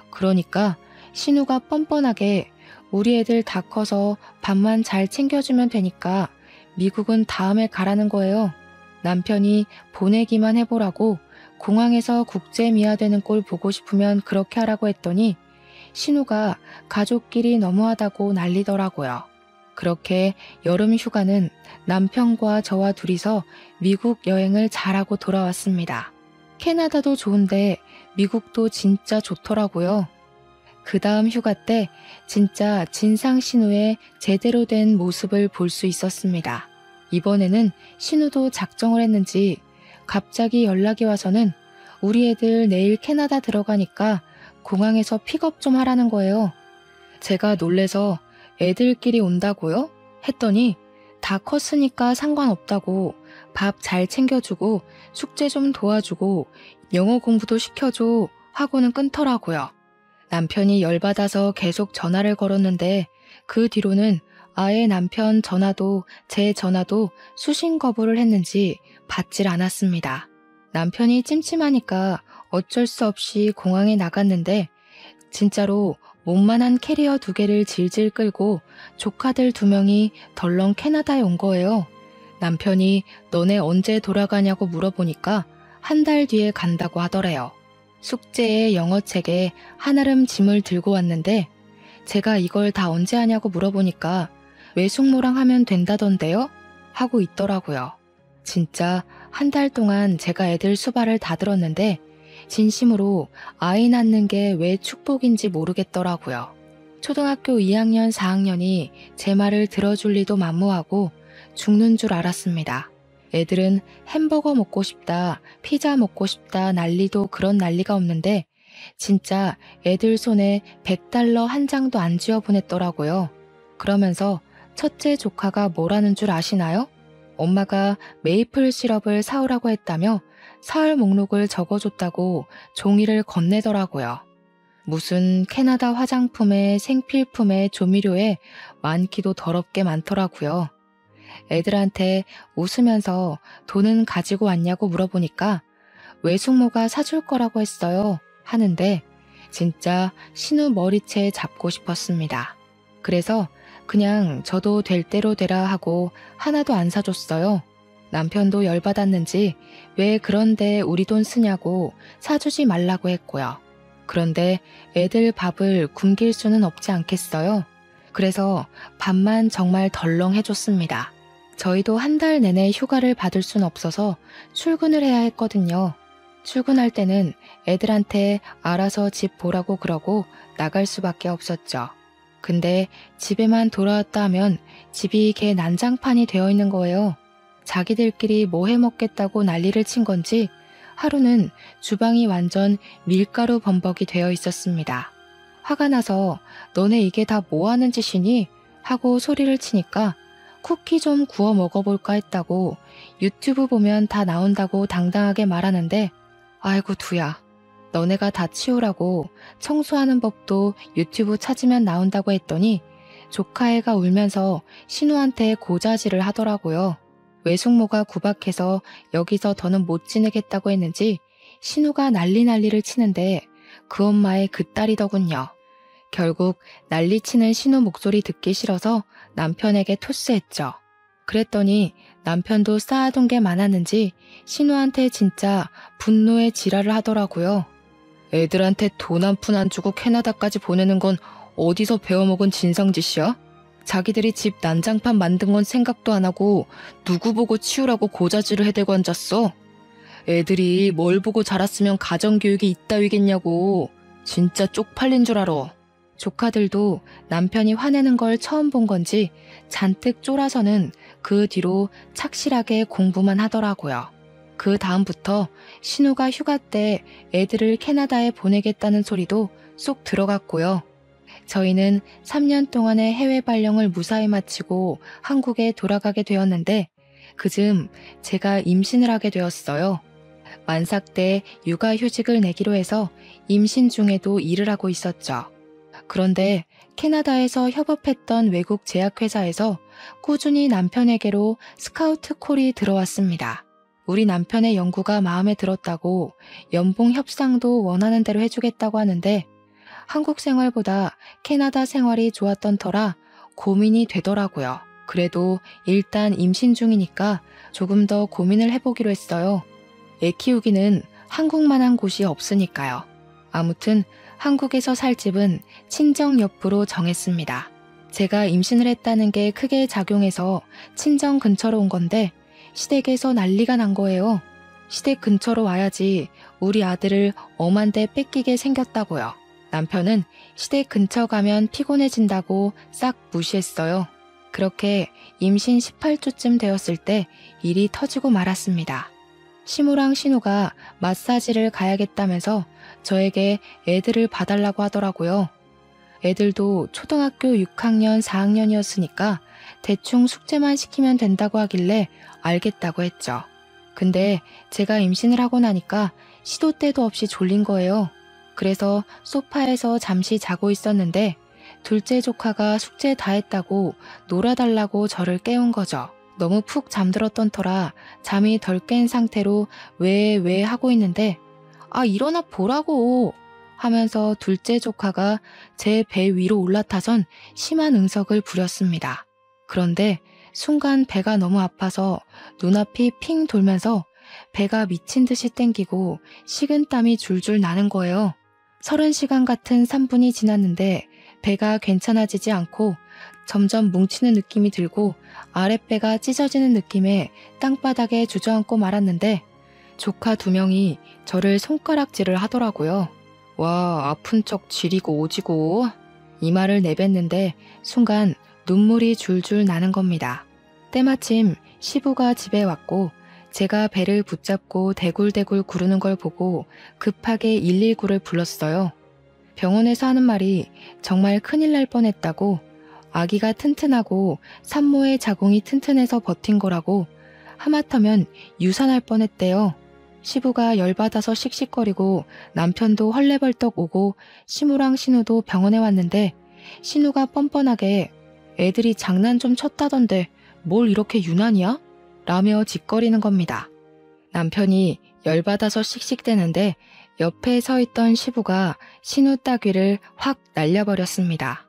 그러니까 신우가 뻔뻔하게 우리 애들 다 커서 밥만 잘 챙겨주면 되니까 미국은 다음에 가라는 거예요. 남편이 보내기만 해보라고 공항에서 국제미아되는 꼴 보고 싶으면 그렇게 하라고 했더니 신우가 가족끼리 너무하다고 난리더라고요. 그렇게 여름 휴가는 남편과 저와 둘이서 미국 여행을 잘하고 돌아왔습니다. 캐나다도 좋은데 미국도 진짜 좋더라고요. 그 다음 휴가 때 진짜 진상 신우의 제대로 된 모습을 볼 수 있었습니다. 이번에는 신우도 작정을 했는지 갑자기 연락이 와서는 우리 애들 내일 캐나다 들어가니까 공항에서 픽업 좀 하라는 거예요. 제가 놀래서 애들끼리 온다고요? 했더니 다 컸으니까 상관없다고 밥 잘 챙겨주고 숙제 좀 도와주고 영어 공부도 시켜줘 하고는 끊더라고요. 남편이 열받아서 계속 전화를 걸었는데 그 뒤로는 아예 남편 전화도 제 전화도 수신 거부를 했는지 받질 않았습니다. 남편이 찜찜하니까 어쩔 수 없이 공항에 나갔는데 진짜로 몸만한 캐리어 2개를 질질 끌고 조카들 2명이 덜렁 캐나다에 온 거예요. 남편이 너네 언제 돌아가냐고 물어보니까 한 달 뒤에 간다고 하더래요. 숙제에 영어책에 한아름 짐을 들고 왔는데 제가 이걸 다 언제 하냐고 물어보니까 외숙모랑 하면 된다던데요? 하고 있더라고요. 진짜 한 달 동안 제가 애들 수발을 다 들었는데 진심으로 아이 낳는 게 왜 축복인지 모르겠더라고요. 초등학교 2학년, 4학년이 제 말을 들어줄 리도 만무하고 죽는 줄 알았습니다. 애들은 햄버거 먹고 싶다, 피자 먹고 싶다 난리도 그런 난리가 없는데 진짜 애들 손에 $100 한 장도 안 쥐어 보냈더라고요. 그러면서 첫째 조카가 뭐라는 줄 아시나요? 엄마가 메이플 시럽을 사오라고 했다며 사흘 목록을 적어줬다고 종이를 건네더라고요. 무슨 캐나다 화장품에 생필품에 조미료에 많기도 더럽게 많더라고요. 애들한테 웃으면서 돈은 가지고 왔냐고 물어보니까 외숙모가 사줄 거라고 했어요 하는데 진짜 신우 머리채 잡고 싶었습니다. 그래서 그냥 저도 될 대로 되라 하고 하나도 안 사줬어요. 남편도 열받았는지 왜 그런데 우리 돈 쓰냐고 사주지 말라고 했고요. 그런데 애들 밥을 굶길 수는 없지 않겠어요? 그래서 밥만 정말 덜렁 해줬습니다. 저희도 한 달 내내 휴가를 받을 순 없어서 출근을 해야 했거든요. 출근할 때는 애들한테 알아서 집 보라고 그러고 나갈 수밖에 없었죠. 근데 집에만 돌아왔다 하면 집이 개 난장판이 되어 있는 거예요. 자기들끼리 뭐 해먹겠다고 난리를 친 건지 하루는 주방이 완전 밀가루 범벅이 되어 있었습니다. 화가 나서 너네 이게 다 뭐 하는 짓이니? 하고 소리를 치니까 쿠키 좀 구워 먹어볼까 했다고 유튜브 보면 다 나온다고 당당하게 말하는데 아이고 두야. 너네가 다 치우라고 청소하는 법도 유튜브 찾으면 나온다고 했더니 조카애가 울면서 신우한테 고자질을 하더라고요. 외숙모가 구박해서 여기서 더는 못 지내겠다고 했는지 신우가 난리를 치는데 그 엄마의 그 딸이더군요. 결국 난리치는 신우 목소리 듣기 싫어서 남편에게 토스했죠. 그랬더니 남편도 쌓아둔 게 많았는지 신우한테 진짜 분노의 지랄을 하더라고요. 애들한테 돈 한 푼 안 주고 캐나다까지 보내는 건 어디서 배워먹은 진상짓이야? 자기들이 집 난장판 만든 건 생각도 안 하고 누구 보고 치우라고 고자질을 해대고 앉았어? 애들이 뭘 보고 자랐으면 가정교육이 이따위겠냐고. 진짜 쪽팔린 줄 알아. 조카들도 남편이 화내는 걸 처음 본 건지 잔뜩 쫄아서는 그 뒤로 착실하게 공부만 하더라고요. 그 다음부터 신우가 휴가 때 애들을 캐나다에 보내겠다는 소리도 쏙 들어갔고요. 저희는 3년 동안의 해외 발령을 무사히 마치고 한국에 돌아가게 되었는데 그즈음 제가 임신을 하게 되었어요. 만삭 때 육아휴직을 내기로 해서 임신 중에도 일을 하고 있었죠. 그런데 캐나다에서 협업했던 외국 제약회사에서 꾸준히 남편에게로 스카우트 콜이 들어왔습니다. 우리 남편의 연구가 마음에 들었다고 연봉 협상도 원하는 대로 해주겠다고 하는데 한국 생활보다 캐나다 생활이 좋았던 터라 고민이 되더라고요. 그래도 일단 임신 중이니까 조금 더 고민을 해보기로 했어요. 애 키우기는 한국만한 곳이 없으니까요. 아무튼 한국에서 살 집은 친정 옆으로 정했습니다. 제가 임신을 했다는 게 크게 작용해서 친정 근처로 온 건데 시댁에서 난리가 난 거예요. 시댁 근처로 와야지 우리 아들을 엄한데 뺏기게 생겼다고요. 남편은 시댁 근처 가면 피곤해진다고 싹 무시했어요. 그렇게 임신 18주쯤 되었을 때 일이 터지고 말았습니다. 시무랑 신우가 마사지를 가야겠다면서 저에게 애들을 봐달라고 하더라고요. 애들도 초등학교 6학년, 4학년이었으니까 대충 숙제만 시키면 된다고 하길래 알겠다고 했죠. 근데 제가 임신을 하고 나니까 시도 때도 없이 졸린 거예요. 그래서 소파에서 잠시 자고 있었는데 둘째 조카가 숙제 다 했다고 놀아달라고 저를 깨운 거죠. 너무 푹 잠들었던 터라 잠이 덜 깬 상태로 왜 하고 있는데 일어나 보라고 하면서 둘째 조카가 제 배 위로 올라타선 심한 응석을 부렸습니다. 그런데 순간 배가 너무 아파서 눈앞이 핑 돌면서 배가 미친 듯이 땡기고 식은땀이 줄줄 나는 거예요. 30시간 같은 3분이 지났는데 배가 괜찮아지지 않고 점점 뭉치는 느낌이 들고 아랫배가 찢어지는 느낌에 땅바닥에 주저앉고 말았는데 조카 2명이 저를 손가락질을 하더라고요. 와, 아픈 척 지리고 오지고. 이 말을 내뱉는데 순간 눈물이 줄줄 나는 겁니다. 때마침 시부가 집에 왔고 제가 배를 붙잡고 대굴대굴 구르는 걸 보고 급하게 119를 불렀어요. 병원에서 하는 말이 정말 큰일 날 뻔했다고, 아기가 튼튼하고 산모의 자궁이 튼튼해서 버틴 거라고, 하마터면 유산할 뻔했대요. 시부가 열받아서 씩씩거리고 남편도 헐레벌떡 오고 시무랑 신우도 병원에 왔는데 신우가 뻔뻔하게 애들이 장난 좀 쳤다던데 뭘 이렇게 유난이야? 라며 짓거리는 겁니다. 남편이 열받아서 씩씩대는데 옆에 서 있던 시부가 신우 따귀를 확 날려버렸습니다.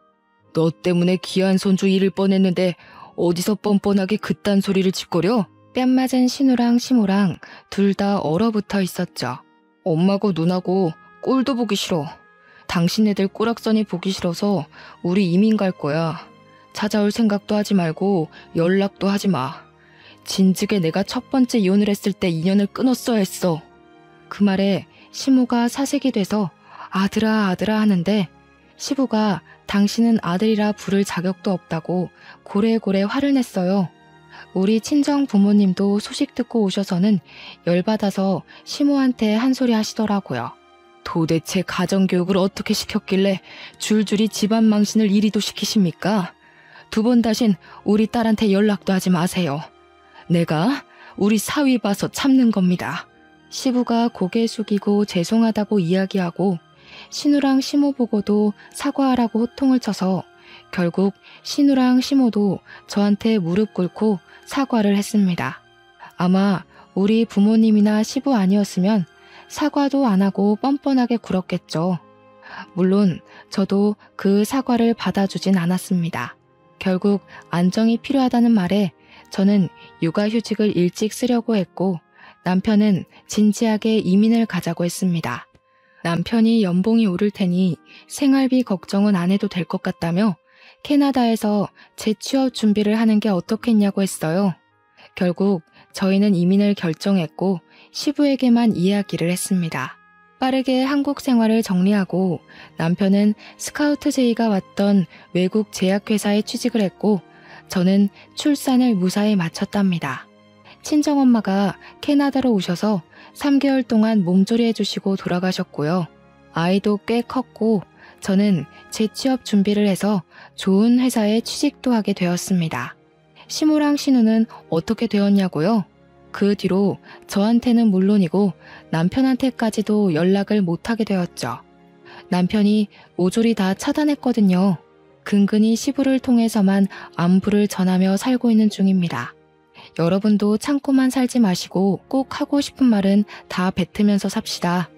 너 때문에 귀한 손주 잃을 뻔했는데 어디서 뻔뻔하게 그딴 소리를 짓거려? 뺨 맞은 신우랑 시모랑 둘 다 얼어붙어 있었죠. 엄마고 누나고 꼴도 보기 싫어. 당신네들 꼬락서니 보기 싫어서 우리 이민 갈 거야. 찾아올 생각도 하지 말고 연락도 하지 마. 진즉에 내가 첫 번째 이혼을 했을 때 인연을 끊었어야 했어. 그 말에 시모가 사색이 돼서 아들아 아들아 하는데 시부가 당신은 아들이라 부를 자격도 없다고 고래고래 화를 냈어요. 우리 친정 부모님도 소식 듣고 오셔서는 열받아서 시모한테 한 소리 하시더라고요. 도대체 가정교육을 어떻게 시켰길래 줄줄이 집안 망신을 이리도 시키십니까? 2번 다신 우리 딸한테 연락도 하지 마세요. 내가 우리 사위 봐서 참는 겁니다. 시부가 고개 숙이고 죄송하다고 이야기하고 신우랑 시모 보고도 사과하라고 호통을 쳐서 결국 신우랑 시모도 저한테 무릎 꿇고 사과를 했습니다. 아마 우리 부모님이나 시부 아니었으면 사과도 안 하고 뻔뻔하게 굴었겠죠. 물론 저도 그 사과를 받아주진 않았습니다. 결국 안정이 필요하다는 말에 저는 육아휴직을 일찍 쓰려고 했고 남편은 진지하게 이민을 가자고 했습니다. 남편이 연봉이 오를 테니 생활비 걱정은 안 해도 될 것 같다며 캐나다에서 재취업 준비를 하는 게 어떻겠냐고 했어요. 결국 저희는 이민을 결정했고 시부에게만 이야기를 했습니다. 빠르게 한국 생활을 정리하고 남편은 스카우트 제의가 왔던 외국 제약회사에 취직을 했고 저는 출산을 무사히 마쳤답니다. 친정엄마가 캐나다로 오셔서 3개월 동안 몸조리 해주시고 돌아가셨고요. 아이도 꽤 컸고 저는 재취업 준비를 해서 좋은 회사에 취직도 하게 되었습니다. 시모랑 신우는 어떻게 되었냐고요? 그 뒤로 저한테는 물론이고 남편한테까지도 연락을 못하게 되었죠. 남편이 모조리 다 차단했거든요. 근근히 시부를 통해서만 안부를 전하며 살고 있는 중입니다. 여러분도 참고만 살지 마시고 꼭 하고 싶은 말은 다 뱉으면서 삽시다.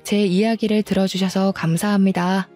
제 이야기를 들어주셔서 감사합니다.